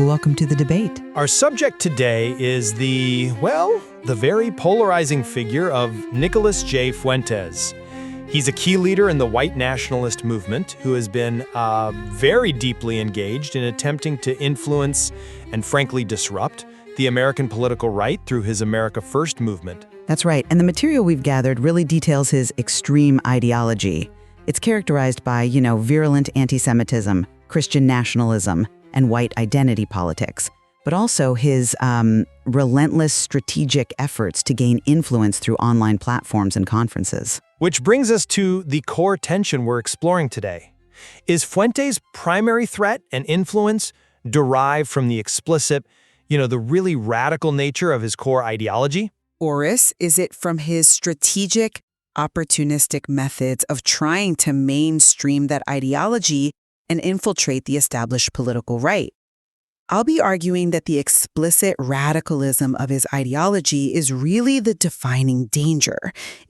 Welcome to the debate. Our subject today is the very polarizing figure of Nicholas J. Fuentes. He's a key leader in the white nationalist movement who has been very deeply engaged in attempting to influence and frankly disrupt the American political right through his America First movement. That's right, and the material we've gathered really details his extreme ideology. It's characterized by, virulent anti-Semitism, Christian nationalism, and white identity politics, but also his relentless strategic efforts to gain influence through online platforms and conferences. Which brings us to the core tension we're exploring today. Is Fuentes' primary threat and influence derived from the explicit, the really radical nature of his core ideology? Or is it from his strategic, opportunistic methods of trying to mainstream that ideology and infiltrate the established political right? I'll be arguing that the explicit radicalism of his ideology is really the defining danger.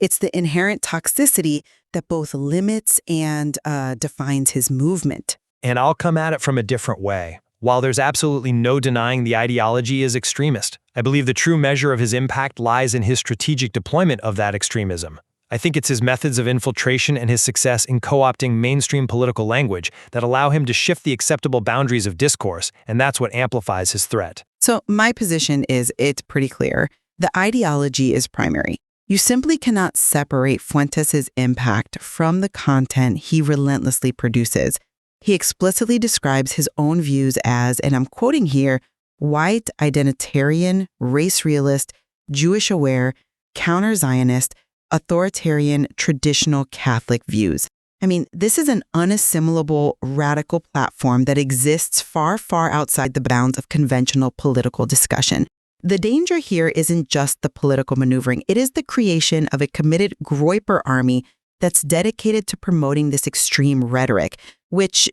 It's the inherent toxicity that both limits and defines his movement. And I'll come at it from a different way. While there's absolutely no denying the ideology is extremist, I believe the true measure of his impact lies in his strategic deployment of that extremism. I think it's his methods of infiltration and his success in co-opting mainstream political language that allow him to shift the acceptable boundaries of discourse, and that's what amplifies his threat. So my position is it's pretty clear. The ideology is primary. You simply cannot separate Fuentes' impact from the content he relentlessly produces. He explicitly describes his own views as, and I'm quoting here, white, identitarian, race realist, Jewish-aware, counter-Zionist, authoritarian, traditional Catholic views. I mean, this is an unassimilable, radical platform that exists far, far outside the bounds of conventional political discussion. The danger here isn't just the political maneuvering. It is the creation of a committed Groyper army that's dedicated to promoting this extreme rhetoric, which,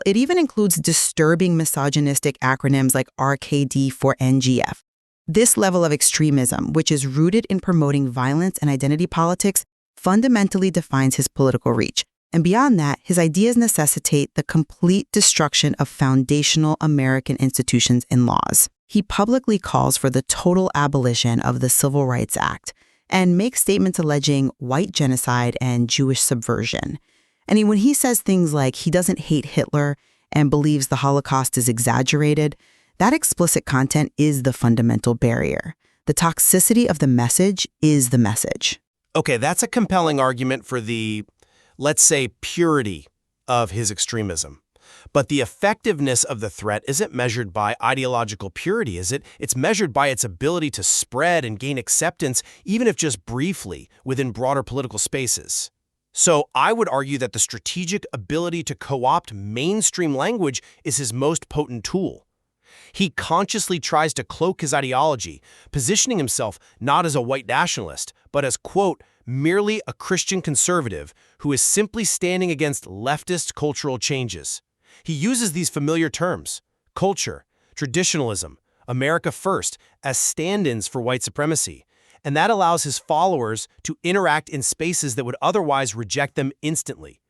it even includes disturbing misogynistic acronyms like RKD for NGF. This level of extremism, which is rooted in promoting violence and identity politics, fundamentally defines his political reach. And beyond that, his ideas necessitate the complete destruction of foundational American institutions and laws. He publicly calls for the total abolition of the Civil Rights Act and makes statements alleging white genocide and Jewish subversion. And when he says things like he doesn't hate Hitler and believes the Holocaust is exaggerated, that explicit content is the fundamental barrier. The toxicity of the message is the message. Okay, that's a compelling argument for the, let's say, purity of his extremism. But the effectiveness of the threat isn't measured by ideological purity, is it? It's measured by its ability to spread and gain acceptance, even if just briefly, within broader political spaces. So I would argue that the strategic ability to co-opt mainstream language is his most potent tool. He consciously tries to cloak his ideology, positioning himself not as a white nationalist, but as, quote, merely a Christian conservative who is simply standing against leftist cultural changes. He uses these familiar terms, culture, traditionalism, America First, as stand-ins for white supremacy, and that allows his followers to interact in spaces that would otherwise reject them instantly.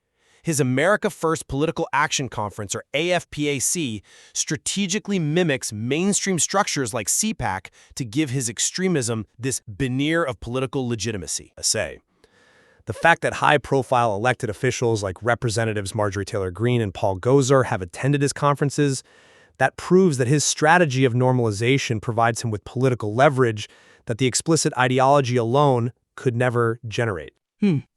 His America First Political Action Conference, or AFPAC, strategically mimics mainstream structures like CPAC to give his extremism this veneer of political legitimacy. The fact that high-profile elected officials like Representatives Marjorie Taylor Greene and Paul Gosar have attended his conferences, that proves that his strategy of normalization provides him with political leverage that the explicit ideology alone could never generate.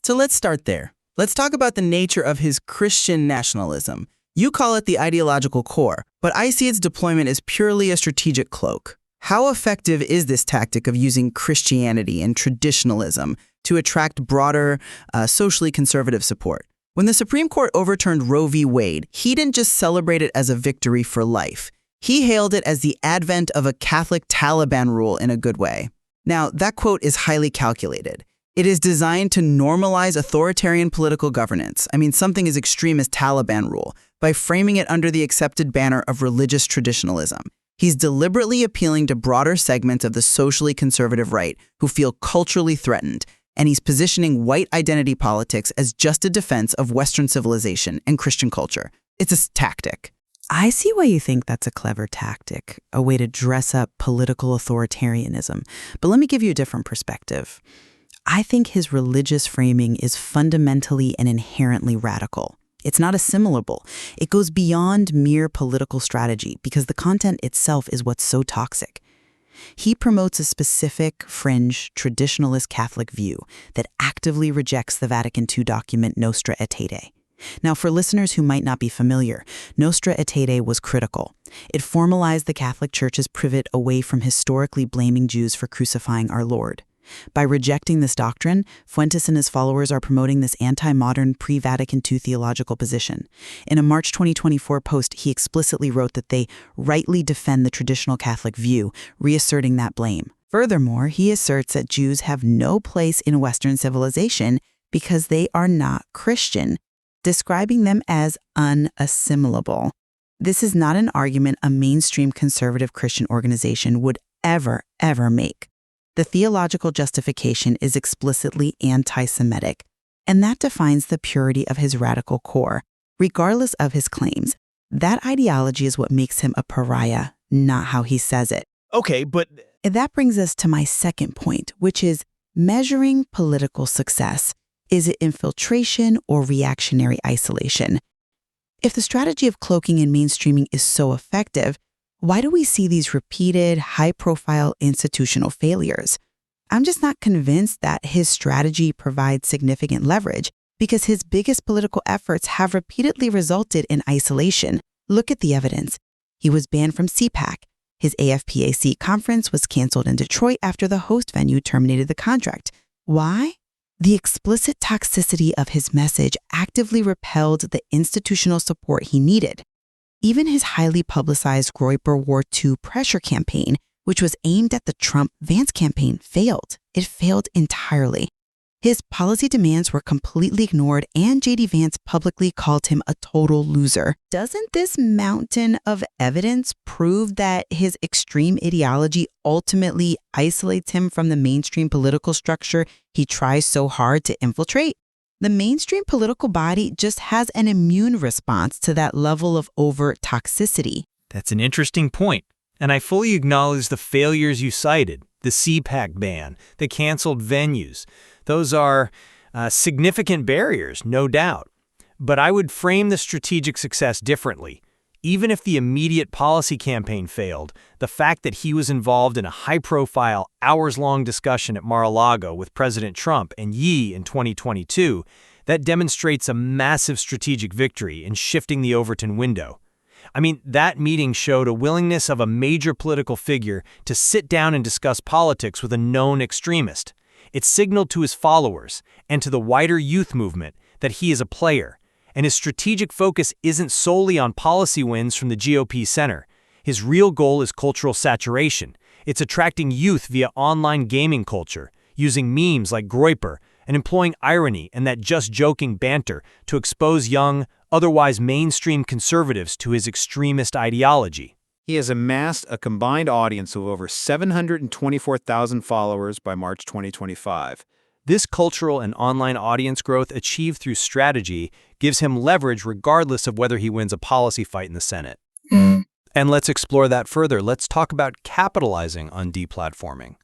So let's start there. Let's talk about the nature of his Christian nationalism. You call it the ideological core, but I see its deployment as purely a strategic cloak. How effective is this tactic of using Christianity and traditionalism to attract broader, socially conservative support? When the Supreme Court overturned Roe v. Wade, he didn't just celebrate it as a victory for life. He hailed it as the advent of a Catholic Taliban rule in a good way. Now, that quote is highly calculated. It is designed to normalize authoritarian political governance, something as extreme as Taliban rule, by framing it under the accepted banner of religious traditionalism. He's deliberately appealing to broader segments of the socially conservative right who feel culturally threatened, and he's positioning white identity politics as just a defense of Western civilization and Christian culture. It's a tactic. I see why you think that's a clever tactic, a way to dress up political authoritarianism. But let me give you a different perspective. I think his religious framing is fundamentally and inherently radical. It's not assimilable. It goes beyond mere political strategy because the content itself is what's so toxic. He promotes a specific, fringe, traditionalist Catholic view that actively rejects the Vatican II document Nostra Aetate. Now, for listeners who might not be familiar, Nostra Aetate was critical. It formalized the Catholic Church's pivot away from historically blaming Jews for crucifying our Lord. By rejecting this doctrine, Fuentes and his followers are promoting this anti-modern pre-Vatican II theological position. In a March 2024 post, he explicitly wrote that they rightly defend the traditional Catholic view, reasserting that blame. Furthermore, he asserts that Jews have no place in Western civilization because they are not Christian, describing them as unassimilable. This is not an argument a mainstream conservative Christian organization would ever make. The theological justification is explicitly anti-Semitic, and that defines the purity of his radical core. Regardless of his claims, that ideology is what makes him a pariah, not how he says it. Okay, but That brings us to my second point, which is measuring political success. Is it infiltration or reactionary isolation? If the strategy of cloaking and mainstreaming is so effective, why do we see these repeated, high-profile institutional failures? I'm just not convinced that his strategy provides significant leverage because his biggest political efforts have repeatedly resulted in isolation. Look at the evidence. He was banned from CPAC. His AFPAC conference was canceled in Detroit after the host venue terminated the contract. Why? The explicit toxicity of his message actively repelled the institutional support he needed. Even his highly publicized Groyper War II pressure campaign, which was aimed at the Trump-Vance campaign, failed. It failed entirely. His policy demands were completely ignored, and J.D. Vance publicly called him a total loser. Doesn't this mountain of evidence prove that his extreme ideology ultimately isolates him from the mainstream political structure he tries so hard to infiltrate? The mainstream political body just has an immune response to that level of overt toxicity. that's an interesting point, and I fully acknowledge the failures you cited, the CPAC ban, the canceled venues. Those are significant barriers, no doubt. But I would frame the strategic success differently. Even if the immediate policy campaign failed, the fact that he was involved in a high-profile, hours-long discussion at Mar-a-Lago with President Trump and Yi in 2022, that demonstrates a massive strategic victory in shifting the Overton window. I mean, that meeting showed a willingness of a major political figure to sit down and discuss politics with a known extremist. It signaled to his followers and to the wider youth movement that he is a player, and his strategic focus isn't solely on policy wins from the GOP center. His real goal is cultural saturation. It's attracting youth via online gaming culture, using memes like Groyper, and employing irony and that just-joking banter to expose young, otherwise mainstream conservatives to his extremist ideology. He has amassed a combined audience of over 724,000 followers by March 2025. This cultural and online audience growth achieved through strategy gives him leverage regardless of whether he wins a policy fight in the Senate. And let's explore that further. Let's talk about capitalizing on deplatforming.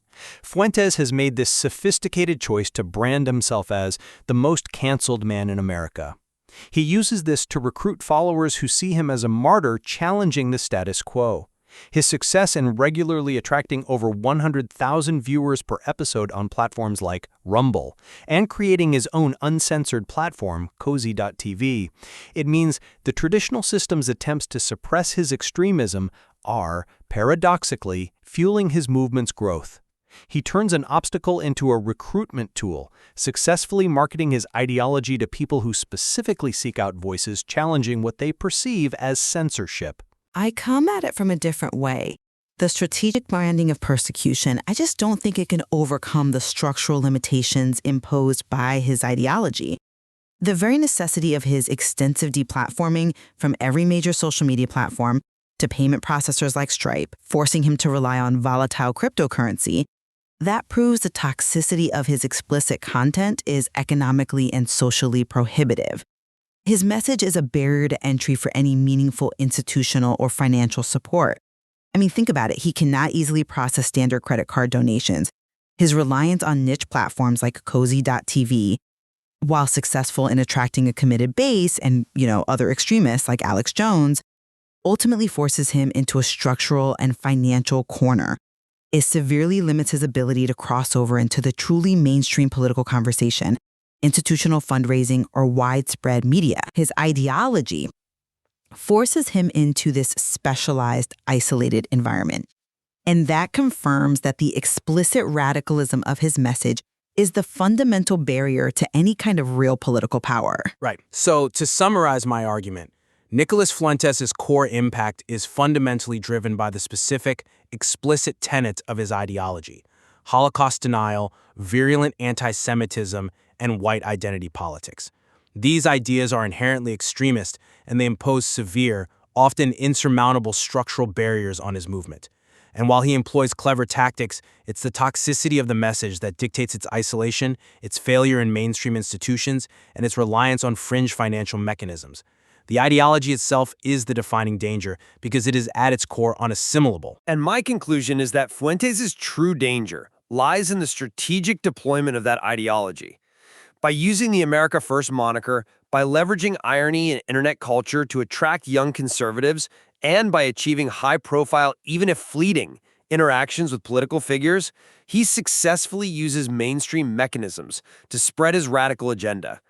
Fuentes has made this sophisticated choice to brand himself as the most canceled man in America. He uses this to recruit followers who see him as a martyr challenging the status quo. His success in regularly attracting over 100,000 viewers per episode on platforms like Rumble and creating his own uncensored platform, Cozy.tv, it means the traditional system's attempts to suppress his extremism are, paradoxically, fueling his movement's growth. He turns an obstacle into a recruitment tool, successfully marketing his ideology to people who specifically seek out voices challenging what they perceive as censorship. I come at it from a different way. The strategic branding of persecution, I just don't think it can overcome the structural limitations imposed by his ideology. The very necessity of his extensive deplatforming from every major social media platform to payment processors like Stripe, forcing him to rely on volatile cryptocurrency, that proves the toxicity of his explicit content is economically and socially prohibitive. His message is a barrier to entry for any meaningful institutional or financial support. I mean, think about it. He cannot easily process standard credit card donations. His reliance on niche platforms like Cozy.tv, while successful in attracting a committed base and, other extremists like Alex Jones, ultimately forces him into a structural and financial corner. It severely limits his ability to cross over into the truly mainstream political conversation, institutional fundraising, or widespread media. His ideology forces him into this specialized, isolated environment. And that confirms that the explicit radicalism of his message is the fundamental barrier to any kind of real political power. Right. So to summarize my argument, Nicholas Fuentes' core impact is fundamentally driven by the specific, explicit tenets of his ideology: Holocaust denial, virulent anti-Semitism, and white identity politics. These ideas are inherently extremist, and they impose severe, often insurmountable structural barriers on his movement. And while he employs clever tactics, it's the toxicity of the message that dictates its isolation, its failure in mainstream institutions, and its reliance on fringe financial mechanisms. The ideology itself is the defining danger because it is at its core unassimilable. And my conclusion is that Fuentes' true danger lies in the strategic deployment of that ideology. By using the America First moniker, by leveraging irony and internet culture to attract young conservatives, and by achieving high-profile, even if fleeting, interactions with political figures, he successfully uses mainstream mechanisms to spread his radical agenda.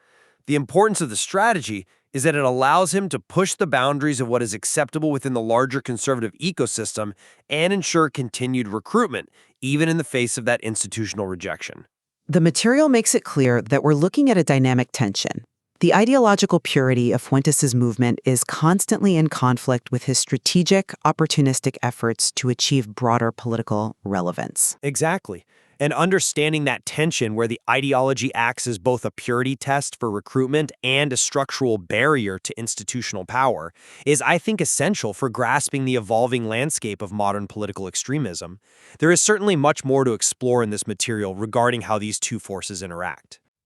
The importance of the strategy is that it allows him to push the boundaries of what is acceptable within the larger conservative ecosystem and ensure continued recruitment, even in the face of that institutional rejection. The material makes it clear that we're looking at a dynamic tension. The ideological purity of Fuentes' movement is constantly in conflict with his strategic, opportunistic efforts to achieve broader political relevance. Exactly. And understanding that tension where the ideology acts as both a purity test for recruitment and a structural barrier to institutional power is, I think, essential for grasping the evolving landscape of modern political extremism. There is certainly much more to explore in this material regarding how these two forces interact.